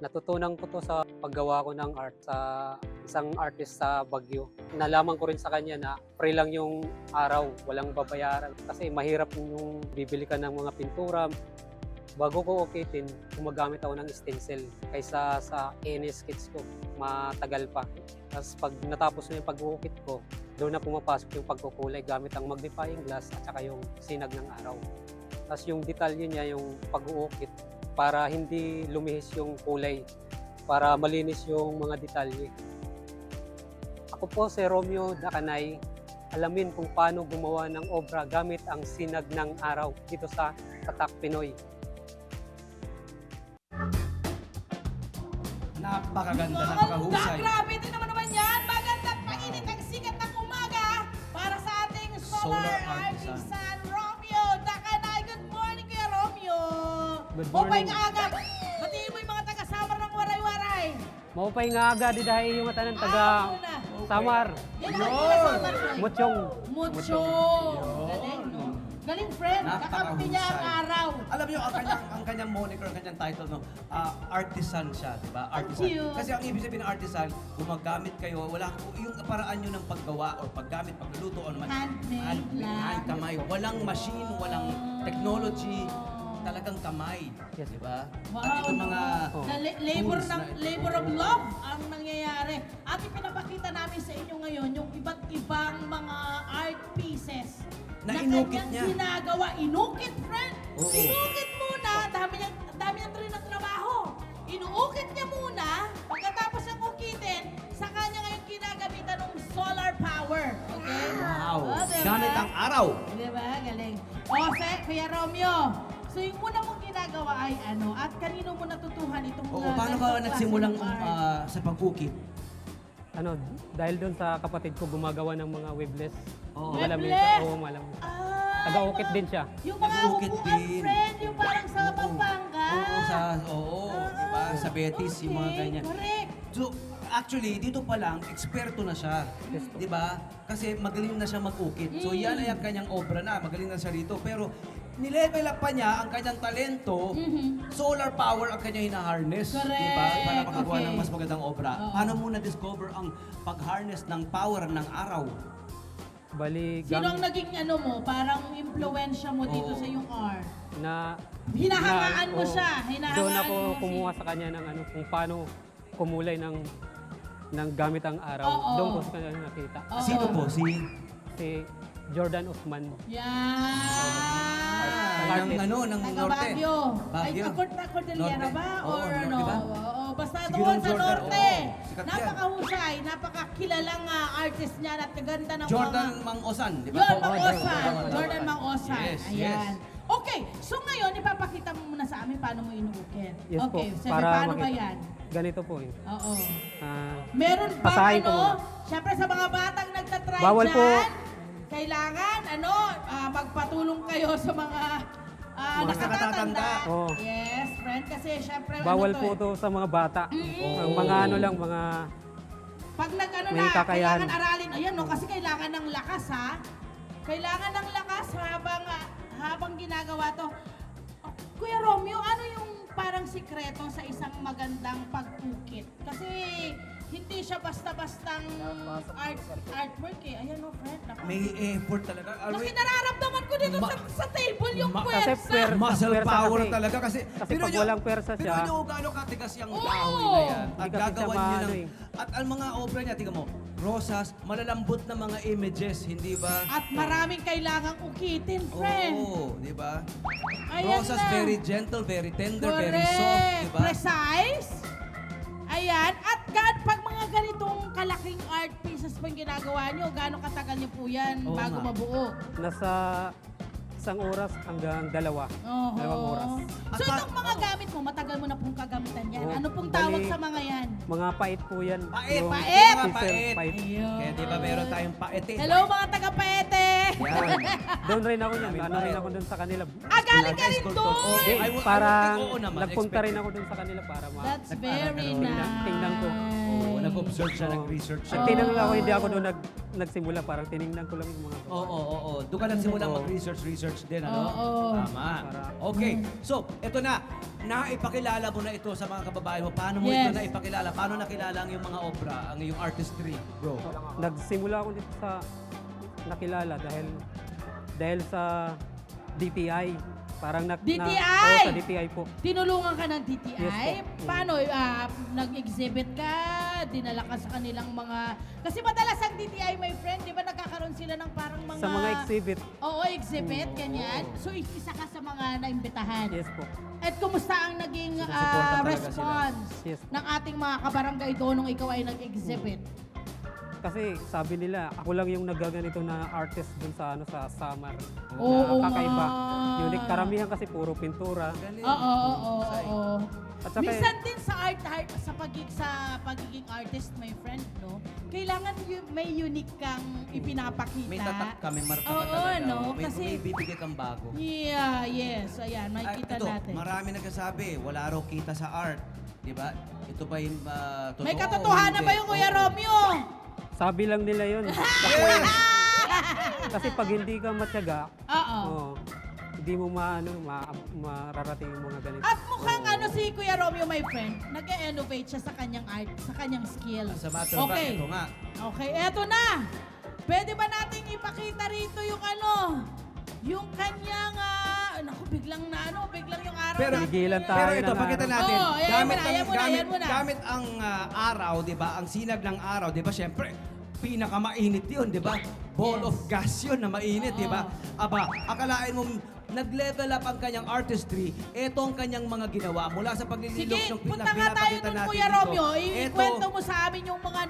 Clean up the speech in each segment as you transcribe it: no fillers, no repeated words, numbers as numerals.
Natutunan ko to sa paggawa ko ng art sa isang artist sa Baguio. Nalaman ko rin sa kanya na free lang yung araw, walang babayaran. Kasi mahirap yung bibili ka ng mga pintura. Bago ko ukitin, gumagamit ako ng stencil kaysa sa any sketch ko. Matagal pa. Tapos pag natapos na yung pag-uukit ko, doon na pumapasok yung pagkukulay gamit ang magnifying glass at saka yung sinag ng araw. Tapos yung detalye niya, yung pag-uukit, para hindi lumihis yung kulay, para malinis yung mga detalye. Ako po si Romeo Dacanay. Alamin kung paano gumawa ng obra gamit ang sinag ng araw dito sa Tatak Pinoy. Napakaganda, napakahusay. Grabe, ito naman yan. Magandang mainit ang sikat ng umaga para sa ating solar artisan, Romeo Dacanay. Good morning, Kuya Romeo. Good Mopay morning. nga agad. Batiin mo yung mga taga-Samar ng Waray-Waray. Maupay nga agad, dahil yung mata ng taga Muna. Samar, Yan ang taga-Samar, Roy. Mutyong. Mucho. Galing, no? Galing, friend. Kakampi niya ang araw. Alam niyo, ang kanyang moniker, ang kanyang title, no, artisan siya, di ba? Artisan. cute. Kasi ang ibig sabihin ng artisan, gumagamit kayo, wala yung paraan nyo ng paggawa o paggamit, pagluluto o naman. Handmade lang. Hand, kamay. Walang machine, walang technology. Talagang kamay. Yes. Di ba? Wow. At ito mga Oh. Na labor of love ang nangyayari. At ipinapakita namin sa inyo ngayon yung iba't ibang mga art pieces Na inukit kanyang niya. ginagawa. Inukit, friend. Oo. Inukit muna. Dami niya rin ng trabaho. Inuukit niya muna. Pagkatapos ng ukitin, sa kanya ngayon ginagamitan ng solar power. Okay? wow. Oh, diba? Gamit ang araw. Diba? Galing. O, Kuya Romeo, so yung una mong ginagawa ay ano, at kanino mo natutuhan itong Oo, paano ka ganitong nagsimulang klase ng art? sa pag-ukit? Ano, dahil doon sa kapatid ko gumagawa ng mga webless. Oo. Malamin. Webless? Oo, malamin. Ah, Taga-ukit din siya. Yung mga Nag-uukit upuan, din. friend, yung parang sa Pampanga. Oo, di ba? Sa Betis, yung mga Okay, ganyan. correct. So, actually, dito pa lang, eksperto na siya. Yes, po. Di ba? Kasi magaling na siya mag-ukit. So, yan ay ang kanyang obra na. Magaling na siya rito. Pero, nilevel up pa niya ang kanyang talento. Solar power ang kanya hina-harness. Di ba? Correct. Para makagawa Okay. ng mas magandang obra. Oo. Paano mo na-discover ang pag-harness ng power ng araw? Bali, Sino ang naging ano mo, parang impluensya mo dito Oo. sa yung art? na Hinahangaan mo oo, siya, hinahangaan doon ako mo kumuha sa kanya ng ano, kung paano kumulay ng gamit ang araw. Oo. Doon ko sa kanya nakita. Oo. Sino po? Si Jordan Usman. Yan. Ng ano, ng Taga norte. Baguio. Ay, Baguio. Cordillera Norte. ba? Oo, Or norte ano? ba? Oo, basta Sige, doon ng sa Jordan, norte. oo. Sikat yan. Napakahusay, napakakilalang artist niya at kaganda ng Jordan mga... Mang Osan, di ba? Yun, po? Mang Oo, Osan. Jordan. Jordan Mang Osan. Yes, Ayan. yes. Okay, so ngayon, ipapakita mo muna sa amin paano mo inuukit. Yes po, Okay, sabi, para paano ba makita. yan? Ganito po eh. Oo. Ah, Meron ba Basahin ko ano? muna. Siyempre sa mga batang nagtatry Bawal dyan, po. kailangan magpatulong kayo sa mga Mga nakatatanda. nakatatanda. Oo. Yes, friend, kasi siyempre bawal ano po to, to sa mga bata. Oo. Ang mga ano lang, mga pag nag-ano may na, kakayahan. kailangan aralin. Ayan no, kasi kailangan ng lakas ha. Kailangan ng lakas habang ginagawa to. Oh, Kuya Romeo, ano yung parang sikreto sa isang magandang pag-ukit? Kasi hindi siya basta-bastang artwork eh. Ayan no, friend. Naku. May effort talaga. Kasi nararamdaman ko dito sa table yung kasi puwersa. Muscle pwersa power kasi. talaga kasi Kasi pag walang pwersa siya, Pero nyo gaano katigas yung Oo. kahoy na yan. At Hindi kasi siya gagawan nyo maano ng... eh. At ang mga obra niya, tingnan mo, rosas, malalambot na mga images, hindi ba? At maraming kailangang ukitin, friend. Oo, di ba? Ayan Rosas na. very gentle, very tender, very Correct. soft, di ba? Precise. Ayan. At pag mga ganitong kalaking art pieces po yung ginagawa nyo, gaano katagal nyo po yan Oo bago nga. mabuo? nasa 1 oras hanggang 2. Oho. 2 oras. So At itong mga gamit mo, matagal mo na pong kagamitan yan. Oo. Ano pong Bali- tawag sa mga yan? Mga pait po yan. Pait, Yung pait. Mga pincel, pait. pait. Ayun. Kaya di ba meron tayong paete? Hello mga taga-Paete! Yan. Doon rin ako yan. Maraming Ano rin bayad. ako doon sa kanila. Galing ka rin Escultor. doon! Oh, Hindi, I would parang think, oo naman, nagpunta rin expected. ako doon sa kanila para That's Nagparang very ano, nice. tingnan ko. Oo, nag-observe siya, Oo. nag-research siya. Nagtinanong ako, hindi ako doon nagsimula. Parang tinignan ko lang yung mga Oo. Doon ka nagsimula Oo. mag-research din, ano? Oo. Tama. Okay. So, eto na. Naipakilala mo na ito sa mga kababayan mo. Paano mo Yes. ito naipakilala? Paano nakilala ang iyong mga obra, ang iyong artistry, bro? Nagsimula ako dito sa nakilala dahil sa DTI. Parang DTI? Oo, sa DTI po. Tinulungan ka ng DTI? Yes po. Paano? Nag-exhibit ka? Dinala ka sa kanilang mga... Kasi madalas ang DTI, my friend, di ba nagkakaroon sila ng parang mga... Sa mga exhibit. Oo, exhibit, ganyan. So, isa ka sa mga naimbitahan. Yes po. At kumusta ang naging Sinusuportan talaga response Yes. ng ating mga kabarangay doon nung ikaw ay nag-exhibit? Kasi sabi nila, ako lang yung nagaganito na artist dun sa Samar. Oo na kakaiba. nga. Unique. Karamihan kasi puro pintura. Galing. Oo. At saka, Minsan din sa sa pagiging artist, my friend, no? Kailangan may unique kang ipinapakita. May tatak ka, may marka ka Oo, talaga. no? May Kasi- bibigay kang bago. Yeah, yes. Ayan, makikita Ito, natin. marami nagsasabi, wala raw kita sa art. Di ba? Ito ba yung totoo? May o katotohanan hindi? ba yung Kuya Oo. Romeo? sabi lang nila yun. Yes! Kasi pag hindi ka matyaga, Oo. hindi mo mararating yung mga ganito. At mukhang ano si Kuya Romeo, my friend, nag-innovate siya sa kanyang art, sa kanyang skill. Sa matter of fact, Okay. ito nga. Okay, eto na. Pwede ba nating ipakita rito yung yung kanyang, biglang yung araw Pero, natin. Tigilan tayo. pero ito, ng pakita araw. natin. Oo, ayan muna. Gamit ang araw, di ba? Ang sinag ng araw, di ba? Siyempre, pinakamainit yun, di ba? Ball Yes. of gas yun na mainit, di ba? Oo. Aba, akalain mo, nag-level up ang kanyang artistry, ito ang kanyang mga ginawa mula sa paglililok Sige, ng punta nga tayo dun, Kuya Romeo. Ikwento mo sa amin yung mga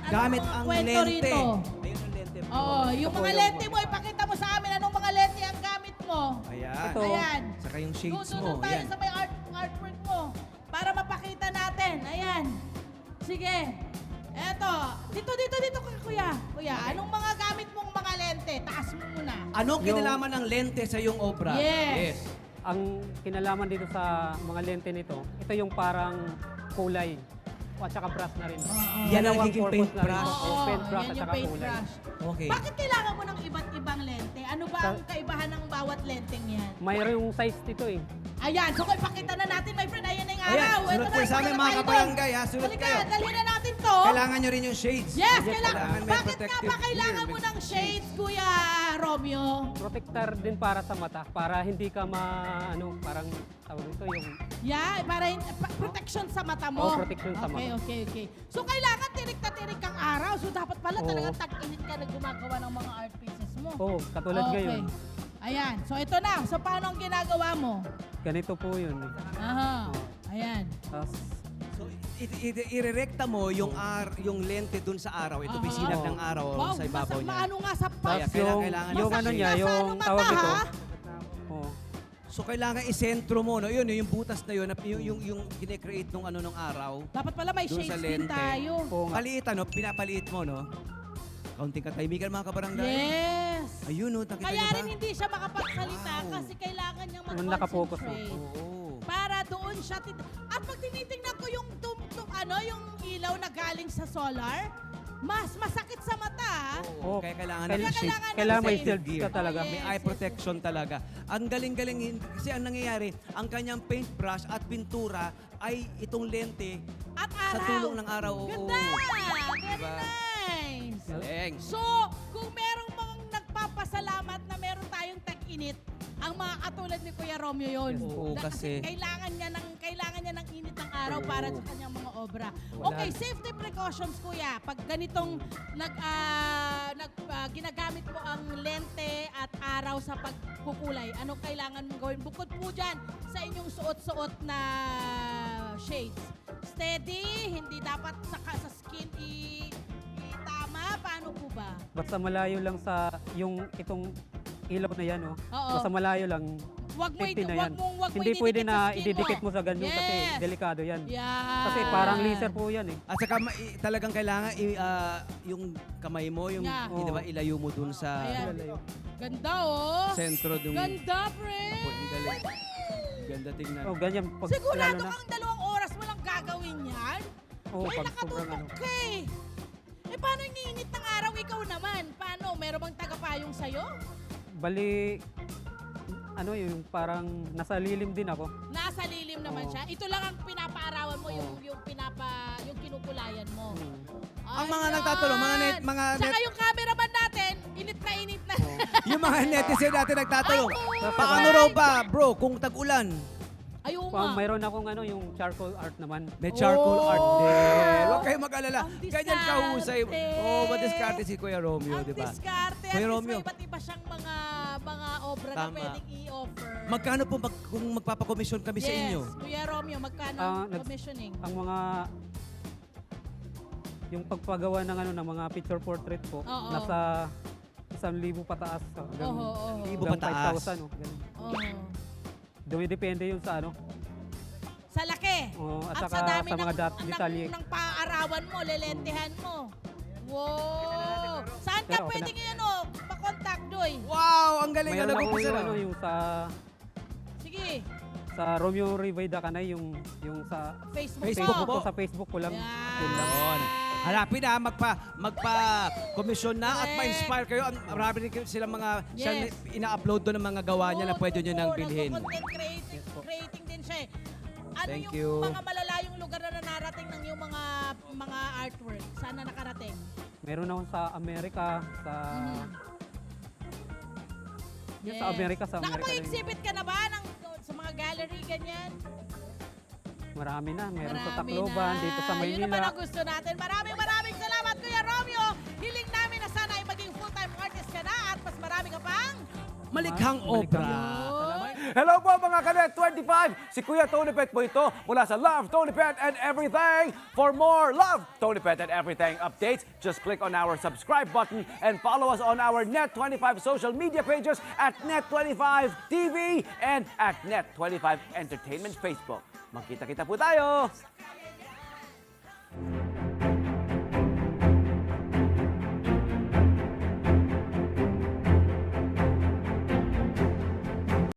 gamit mga ang kwento lente. rito. Ayun ang lente. Oo, yung Ito po mga yung lente mo, ipakita mo sa amin anong mga lente ang gamit mo. Ayan. Ito. Ayan. Saka yung shades Doon mo. tayo Ayan. sa may artwork mo para mapakita natin. Ayan. Sige. Eto. Dito ka, Kuya. Kuya, anong mga gamit mong mga lente? Taas mo muna. Anong Yung- kinalaman ng lente sa iyong obra? Yes. Ang kinalaman dito sa mga lente nito, ito yung parang kulay. At saka brush na rin. Yan ang Dalawang nagiging purpose paint na rin. brush. Oo, paint brush yan at yung saka paint kulay. brush. Okay. Bakit kailangan mo ng iba't ibang lente? Ano ba ang kaibahan ng bawat lenteng yan? Mayroong size dito eh. Ayan, so ipakita na natin, my friend. Ayan na yung Ayan, araw. sunod kayo sa amin, mga kabarangay, ha? Sunod Halika, kayo. dalhin na natin to. Kailangan nyo rin yung shades. Yes, Yes, kailangan. kailangan may Bakit nga protective ba kailangan gear, mo may ng shades, Kuya Romeo? Protector din para sa mata, para hindi ka parang tawag ito yung Yeah, para protection sa mata mo. Oo, protection sa mata. Okay. So kailangan tirik na tirik kang araw. So dapat pala Oo. talagang tag-init ka na gumagawa ng mga art pieces mo. katulad ngayon. Ayan. So ito na. So paano ang ginagawa mo? Ganito po yun. Eh. Aha. Ayan. Tapos, So, irerekta mo yung lente dun sa araw. Ito Aha. sinag ng araw sa ibabaw niya. Maano nga sa Kaya tapos yung, kailangan yung ng ano shades. niya, Nasa yung mata, tawag ito. ha? Oh, So, kailangan isentro mo, no? Yun, yung butas na yun, yung kine-create nung araw. Dapat pala may Doon sa shades din lente. tayo. oo nga. Paliitan, no? Pinapaliit mo, no? Kaunting katahimikan, mga kabarangay. Yes. Ayun, no? Nakita Kaya niyo ba? rin hindi siya makapagsalita Wow. kasi kailangan niyang Nakapokus, mag-concentrate. Oo. Para doon siya at pag tinitingnan ko yung yung ilaw na galing sa solar, mas masakit sa mata. Oo. Oo. Kaya kailangan Kaya- ng shade. kailangan may shades. shield ka talaga. Oh, May yes, eye yes, protection talaga. Ang galing-galing, kasi ang nangyayari, ang kanyang paintbrush at pintura ay itong lente At sa araw. tulong ng araw. Oo. Ganda! Very Diba? nice! Galing. So, kung merong mga nagpapasalamat na meron tayong tag-init, ang mga katulad ni Kuya Romeo yun. Yes, oo, kasi- kailangan niya ng init ng araw para sa kanyang mga obra. Wala. Okay, safety precautions, Kuya. Pag ganitong ginagamit mo ang lente at araw sa pagkukulay, anong kailangan mong gawin? Bukod po dyan sa inyong suot-suot na shades. Steady, hindi dapat sa skin itama. Paano po ba? Basta malayo lang sa itong ilaw na yan, oh. Oo. Basta malayo lang, Wag mo safety na yan. wag mo Hindi pwede ididikit na sa skin ididikit mo sa ganyo Yes. kasi delikado yan. Yan. Kasi parang laser po yan eh. At saka talagang kailangan yung kamay mo, yung Yeah. di ba, ilayo mo dun sa Ayan. Ganda oh. sentro dun. Ganda, pre. Ang galing. Ganda tingnan. Oh, ganyan. Pag Sigurado lalo na. kang 2 oras mo lang gagawin yan? Oo, Ay, pag sobrang ano. nakatutok ka eh. Eh, paano yung init ng araw ikaw naman? Paano? Meron bang tagapayong sa'yo? Bali, ano yung parang nasa lilim din ako. Nasa lilim naman Oo. siya. Ito lang ang pinapaarawan mo, yung kinukulayan mo. Ang mga nagtatanong, mga Saka yung cameraman natin, init na. yung mga netizen natin nagtatanong, Ay, paano raw ba, bro, kung tag-ulan? Ayun Pag nga. mayroon akong yung charcoal art naman. May charcoal Oh! art din. Huwag kayong mag-alala. Ang Ganyan kahusay. diskarte. Oh, madiskarte si Kuya Romeo, Ang di ba? diskarte. At Kuya least Romeo. may iba't iba siyang mga obra na Tama. pwedeng i-offer. Magkano po kung magpapakomisyon kami sa inyo? Yes, Kuya Romeo, magkano Ah, ang commissioning? Ang mga yung pagpagawa ng ng mga picture portrait po Oo. nasa 1,000 pataas hanggang Oo. Libo hanggang pataas. 5,000 ganun. Oo. Dumidepende yun sa Sa laki. Oo, at At saka sa dami sa mga detalye. ng paarawan mo, lelentehan mo. Wow! Saan ka Pero okay pwede ngayon pa-contact, Doy? Wow, ang galing Mayroon na ako nag-umpisa yung, na. yung Sige, sa Romeo Riveda Kanay yung sa Facebook, Facebook Facebook po. po, sa Facebook ko lang. Yun lang. Yun. Hanapin na, magpa-komisyon na at Correct. ma-inspire kayo. Marami rin silang mga Yes. ina-upload doon ng mga gawa niya na pwede nyo nang bilhin. Content creating din siya eh. Ano Thank yung you. mga malalayong lugar na narating ng yung mga artwork? Saan na nakarating? Meron ako sa Amerika, sa Yun, sa Amerika, sa Amerika. na yun. Nakapag-exhibit ka na ba sa mga gallery, ganyan? Marami na. Meron sa Marami Tacloban, na. dito sa Yun naman Maynila. ang gusto natin. Maraming salamat, Kuya Romeo. Hiling namin na sana ay maging full-time artist ka na at mas marami ka pang Malikhang Malikhang obra. Hello po mga Kanet 25! Si Kuya Tony Pet po ito mula sa Love, Tony Pet and Everything. For more Love, Tony Pet and Everything updates, just click on our subscribe button and follow us on our Net25 social media pages at Net25 TV and at Net25 Entertainment Facebook. Magkita-kita po tayo!